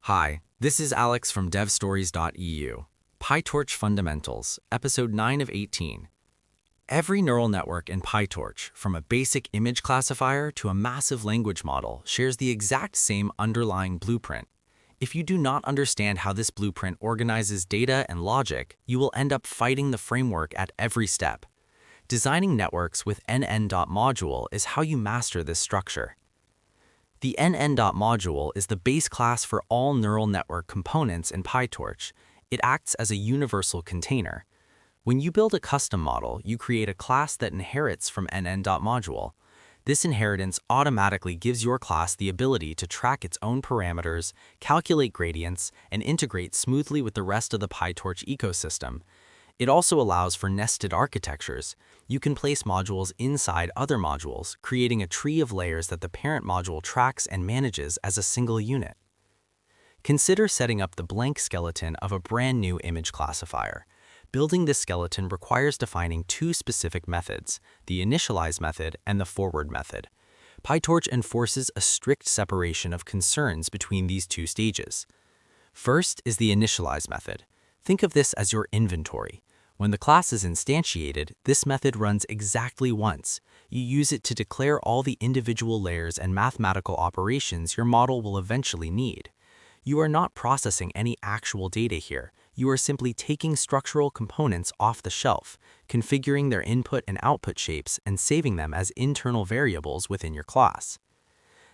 Hi, this is Alex from devstories.eu. PyTorch Fundamentals, Episode 9 of 18. Every neural network in PyTorch, from a basic image classifier to a massive language model, shares the exact same underlying blueprint. If you do not understand how this blueprint organizes data and logic, you will end up fighting the framework at every step. Designing networks with nn.Module is how you master this structure. The nn.Module is the base class for all neural network components in PyTorch. It acts as a universal container. When you build a custom model, you create a class that inherits from nn.Module. This inheritance automatically gives your class the ability to track its own parameters, calculate gradients, and integrate smoothly with the rest of the PyTorch ecosystem. It also allows for nested architectures. You can place modules inside other modules, creating a tree of layers that the parent module tracks and manages as a single unit. Consider setting up the blank skeleton of a brand new image classifier. Building this skeleton requires defining two specific methods, the initialize method and the forward method. PyTorch enforces a strict separation of concerns between these two stages. First is the initialize method. Think of this as your inventory. When the class is instantiated, this method runs exactly once. You use it to declare all the individual layers and mathematical operations your model will eventually need. You are not processing any actual data here. You are simply taking structural components off the shelf, configuring their input and output shapes, and saving them as internal variables within your class.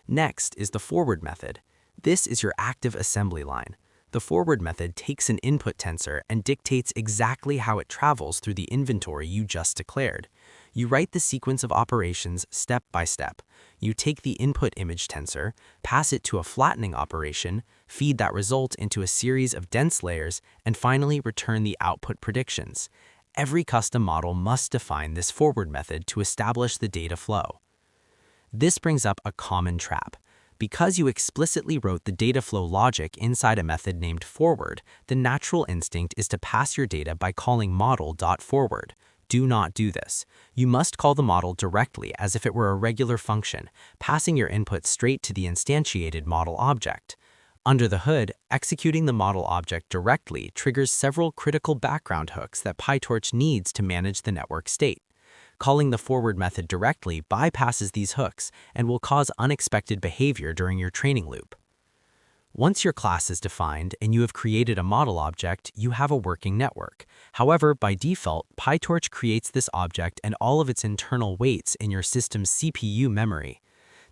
Next is the forward method. This is your active assembly line. The forward method takes an input tensor and dictates exactly how it travels through the inventory you just declared. You write the sequence of operations step by step. You take the input image tensor, pass it to a flattening operation, feed that result into a series of dense layers, and finally return the output predictions. Every custom model must define this forward method to establish the data flow. This brings up a common trap. Because you explicitly wrote the data flow logic inside a method named forward, the natural instinct is to pass your data by calling model.forward. Do not do this. You must call the model directly as if it were a regular function, passing your input straight to the instantiated model object. Under the hood, executing the model object directly triggers several critical background hooks that PyTorch needs to manage the network state. Calling the forward method directly bypasses these hooks and will cause unexpected behavior during your training loop. Once your class is defined and you have created a model object, you have a working network. However, by default, PyTorch creates this object and all of its internal weights in your system's CPU memory.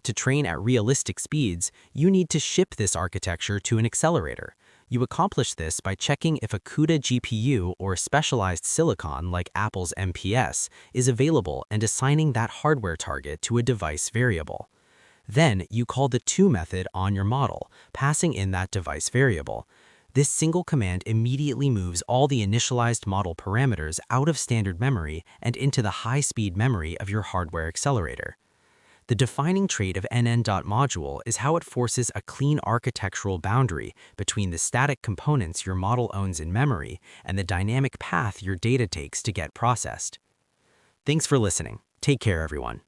To train at realistic speeds, you need to ship this architecture to an accelerator. You accomplish this by checking if a CUDA GPU or specialized silicon like Apple's MPS is available and assigning that hardware target to a device variable. Then you call the to method on your model, passing in that device variable. This single command immediately moves all the initialized model parameters out of standard memory and into the high-speed memory of your hardware accelerator. The defining trait of nn.Module is how it forces a clean architectural boundary between the static components your model owns in memory and the dynamic path your data takes to get processed. Thanks for listening. Take care, everyone.